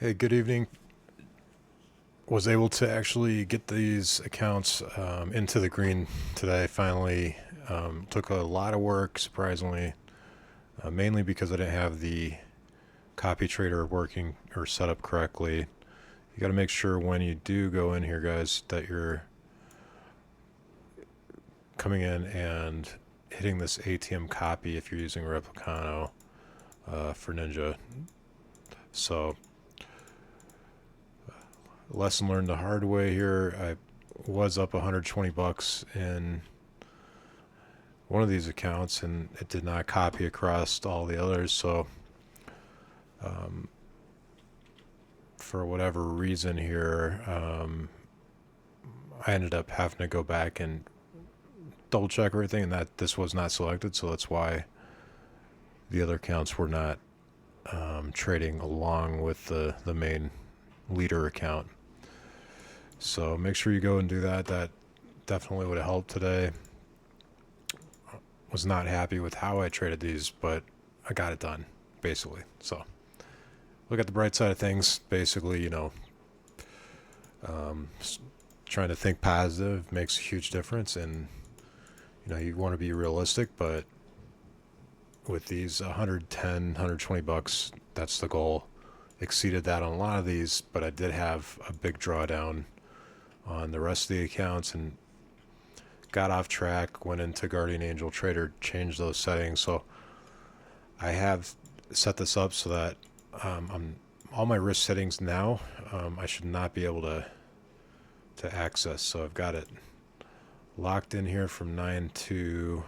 Hey, good evening. Was able to actually get these accounts into the green today. Finally, took a lot of work, surprisingly, mainly because I didn't have the copy trader working or set up correctly. You got to make sure when you do go in here, guys, that you're coming in and hitting this ATM copy if you're using Replicano for Ninja. So, lesson learned the hard way here. I was up 120 bucks in one of these accounts and it did not copy across all the others. So, um, for whatever reason here, I ended up having to go back and double check everything, and that this was not selected. So that's why the other accounts were not trading along with the main leader account. So make sure you go and do that. That definitely would have helped today. Was not happy with how I traded these, but I got it done, basically. So look at the bright side of things. Basically, um, trying to think positive makes a huge difference, and you want to be realistic, but with these 110, 120 bucks, that's the goal. Exceeded that on a lot of these, but I did have a big drawdown on the rest of the accounts and got off track, went into Guardian Angel Trader, changed those settings. So I have set this up so that I'm all my risk settings now. I should not be able to access. So I've got it locked in here from 9 to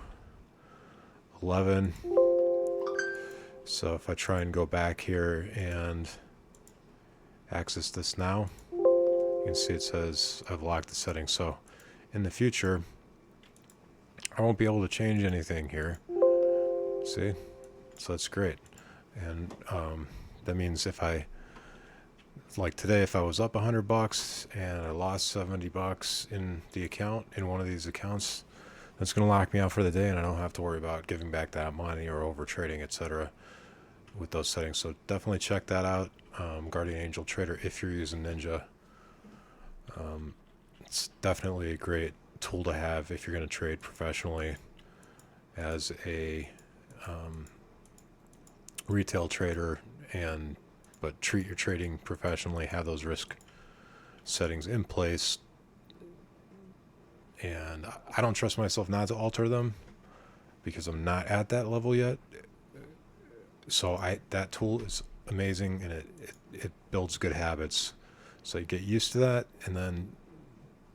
11. So if I try and go back here and access this now, you can see it says I've locked the settings. So in the future, I won't be able to change anything here. See? So that's great. And that means if I, like today, if I was up 100 bucks and I lost 70 bucks in the account, in one of these accounts, that's going to lock me out for the day, and I don't have to worry about giving back that money or over trading, etc. with those settings. So definitely check that out. Guardian Angel Trader if you're using Ninja. It's definitely a great tool to have if you're going to trade professionally as a retail trader, and but treat your trading professionally, have those risk settings in place. And I don't trust myself not to alter them because I'm not at that level yet. So that tool is amazing, and it builds good habits. So you get used to that, and then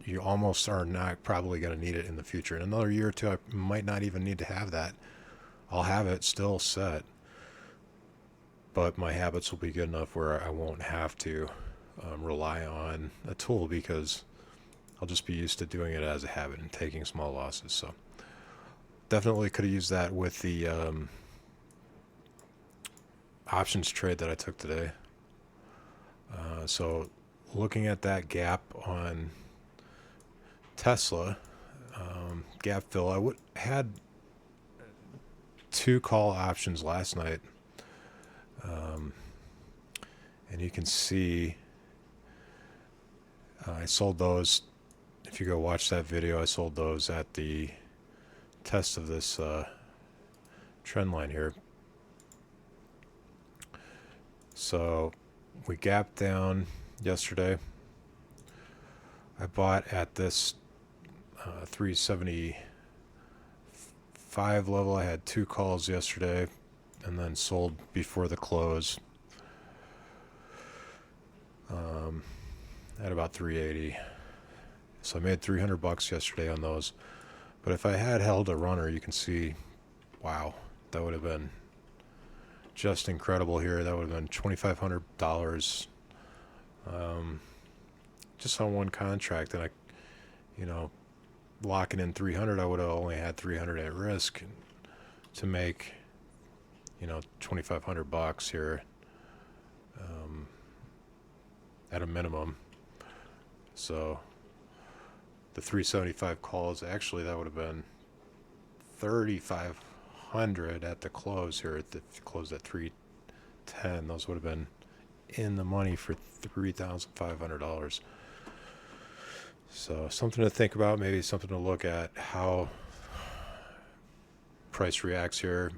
you almost are not probably going to need it in the future. In another year or two, I might not even need to have that. I'll have it still set, but my habits will be good enough where I won't have to rely on a tool because I'll just be used to doing it as a habit and taking small losses. So definitely could have used that with the options trade that I took today. So looking at that gap on Tesla, gap fill, had two call options last night. And you can see I sold those. If you go watch that video, I sold those at the test of this trend line here. So we gapped down yesterday. I bought at this 375 level. I had two calls yesterday and then sold before the close at about 380. So I made 300 bucks yesterday on those. But if I had held a runner, you can see, wow, that would have been just incredible here. That would have been $2,500 just on one contract. And locking in 300, I would have only had 300 at risk to make 2,500 bucks here at a minimum. So the 375 calls, actually that would have been 3,500 at the close here. At the close at 310, those would have been in the money for $3,500. So something to think about, maybe something to look at how price reacts here.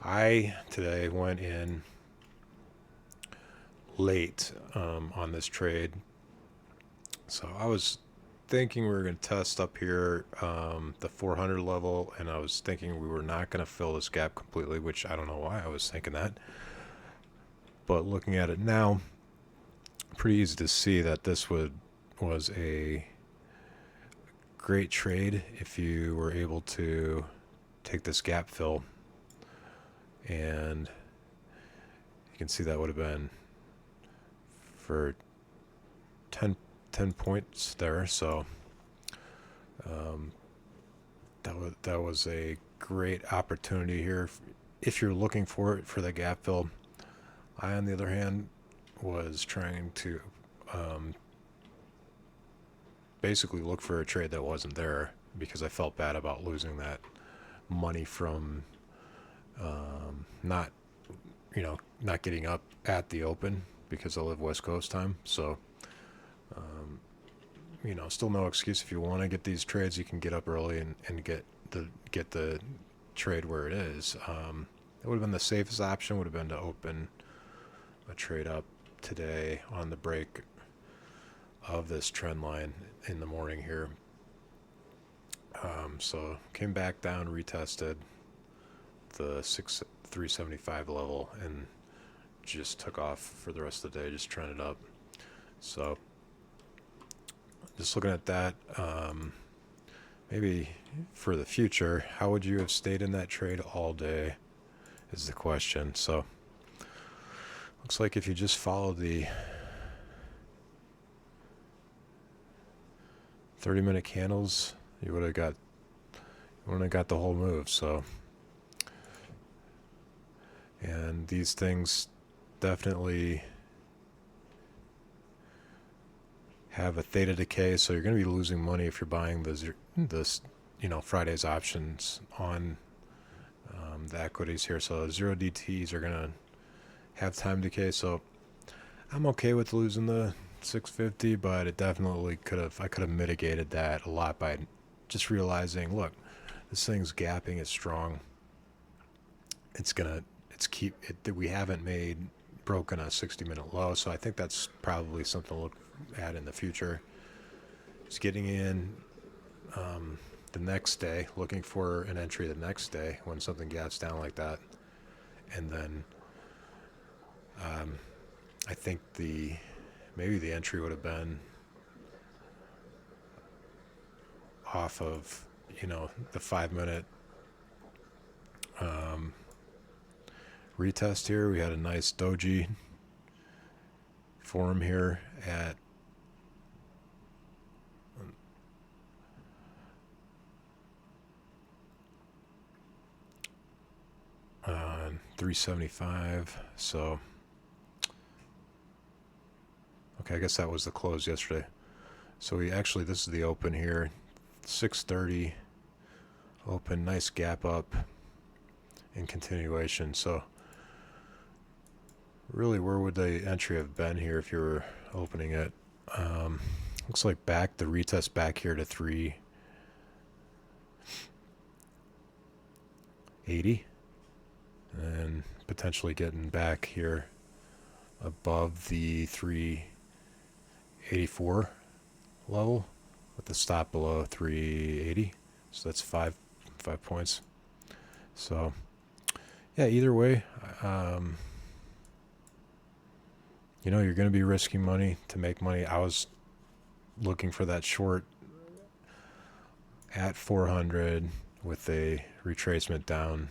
I today went in late on this trade, so I was thinking we were going to test up here the 400 level, and I was thinking we were not going to fill this gap completely, which I don't know why I was thinking that. But looking at it now, pretty easy to see that this was a great trade if you were able to take this gap fill, and you can see that would have been for 10 points there. So that was a great opportunity here if you're looking for it for the gap fill. I, on the other hand, was trying to basically look for a trade that wasn't there because I felt bad about losing that money from not getting up at the open because I live West Coast time. So still no excuse. If you want to get these trades, you can get up early and get the trade where it is. It would have been the safest option, would have been to open a trade up today on the break of this trend line in the morning here. So came back down, retested the 375 level, and just took off for the rest of the day, just trended up. So just looking at that, maybe for the future, how would you have stayed in that trade all day is the question. So looks like if you just follow the 30-minute candles, you would have got the whole move. So, and these things definitely have a theta decay, so you're going to be losing money if you're buying this Friday's options on the equities here. So 0DTs are going to have time decay, so I'm okay with losing the 650, but it definitely I could have mitigated that a lot by just realizing, look, this thing's gapping, it's strong, we haven't broken a 60-minute low, so I think that's probably something to look at in the future. Just getting in the next day, looking for an entry the next day when something gaps down like that, and then I think maybe the entry would have been off of the 5-minute retest here. We had a nice doji form here at 375. So okay, I guess that was the close yesterday. So this is the open here, 630 open, nice gap up in continuation. So really, where would the entry have been here if you were opening it? Looks like the retest back here to 380, and potentially getting back here above the 384 level with the stop below 380. So that's five points. So yeah, either way, you're going to be risking money to make money. I was looking for that short at 400 with a retracement down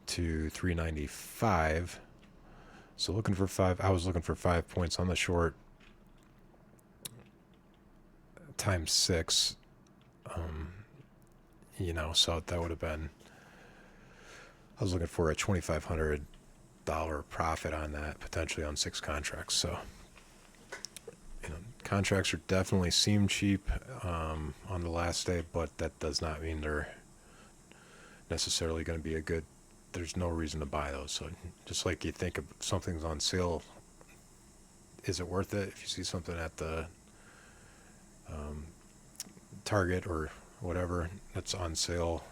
to 395. So I was looking for 5 points on the short times 6. So that would have been, I was looking for a $2,500 profit on that, potentially on 6 contracts. So contracts definitely seem cheap on the last day, but that does not mean they're necessarily going to be a good there's no reason to buy those. So just like you think of something's on sale, is it worth it? If you see something at the Target or whatever that's on sale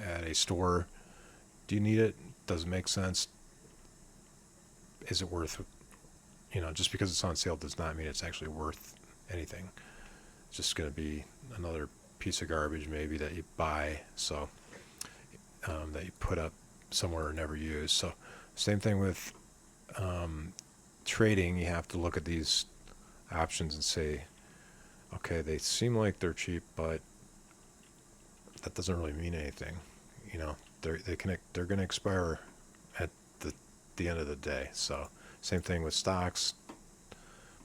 at a store, do you need it? Does it make sense? Is it worth, just because it's on sale does not mean it's actually worth anything. It's just going to be another piece of garbage maybe that you buy, so that you put up somewhere and never use. So same thing with trading. You have to look at these options and say, okay, they seem like they're cheap, but that doesn't really mean anything. They're going to expire at the end of the day. So same thing with stocks.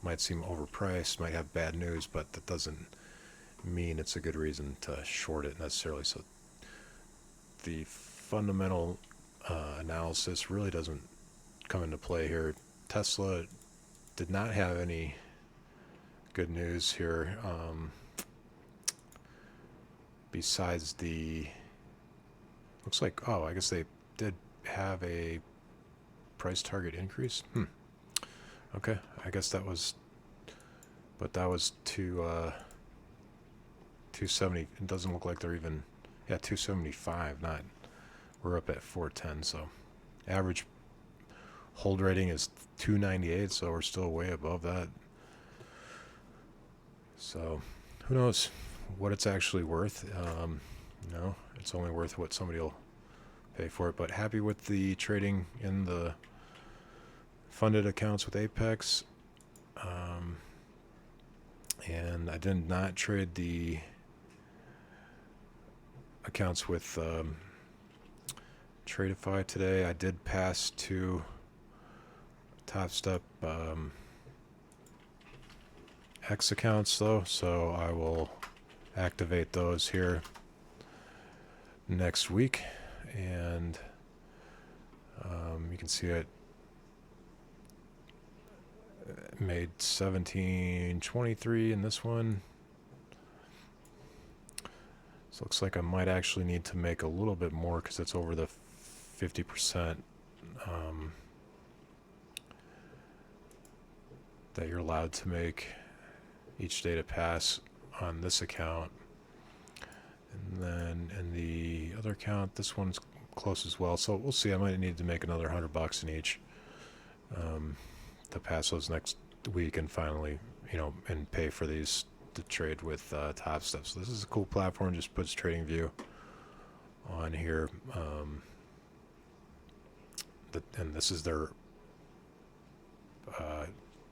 Might seem overpriced, might have bad news, but that doesn't mean it's a good reason to short it necessarily. So the fundamental analysis really doesn't come into play here. Tesla did not have any good news here, besides looks like, I guess they did have a price target increase. Okay, I guess that was 270. It doesn't look like they're even, 275. Not, we're up at 410. So average hold rating is 298. So we're still way above that. So who knows what it's actually worth? It's only worth what somebody will pay for it. But happy with the trading in the funded accounts with Apex, and I did not trade the accounts with Tradeify today. I did pass to Top Step X accounts though, so I will activate those here next week, and you can see it made 1723 in this one. So it looks like I might actually need to make a little bit more because it's over the 50% that you're allowed to make each day to pass on this account. And then in the other account, this one's close as well. So we'll see. I might need to make another $100 in each to pass those next week and finally, and pay for these to trade with Top Step. So this is a cool platform. Just puts TradingView on here. And this is their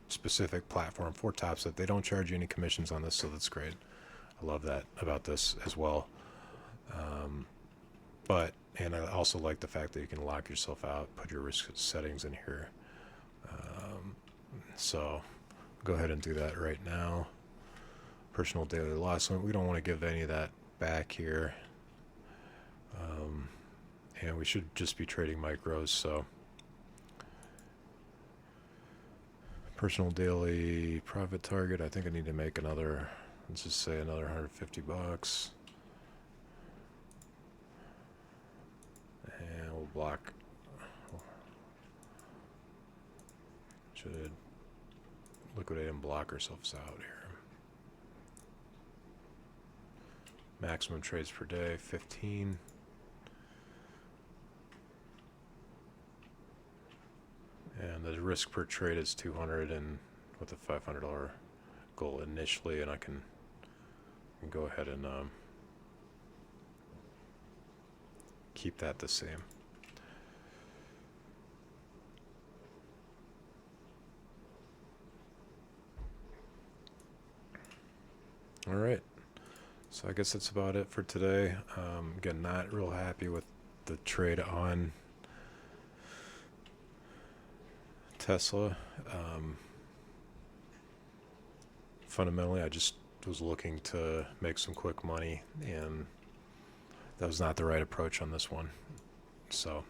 specific platform for Top Step. They don't charge you any commissions on this, so that's great. I love that about this as well. And I also like the fact that you can lock yourself out, put your risk settings in here. So go ahead and do that right now. Personal daily loss limit. We don't want to give any of that back here. And we should just be trading micros. So personal daily profit target. I think I need to make another, let's just say another $150. And we'll block. Should liquidate and block ourselves out here. Maximum trades per day, 15. And the risk per trade is 200, and with a $500 goal initially, and I can go ahead and keep that the same. All right, so I guess that's about it for today. Again, not real happy with the trade on Tesla. Fundamentally, I just was looking to make some quick money, and that was not the right approach on this one. So,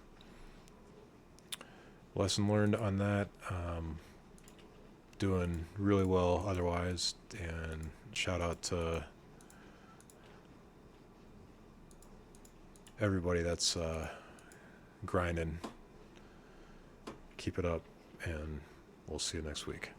lesson learned on that. Doing really well otherwise, and shout out to everybody that's grinding. Keep it up, and we'll see you next week.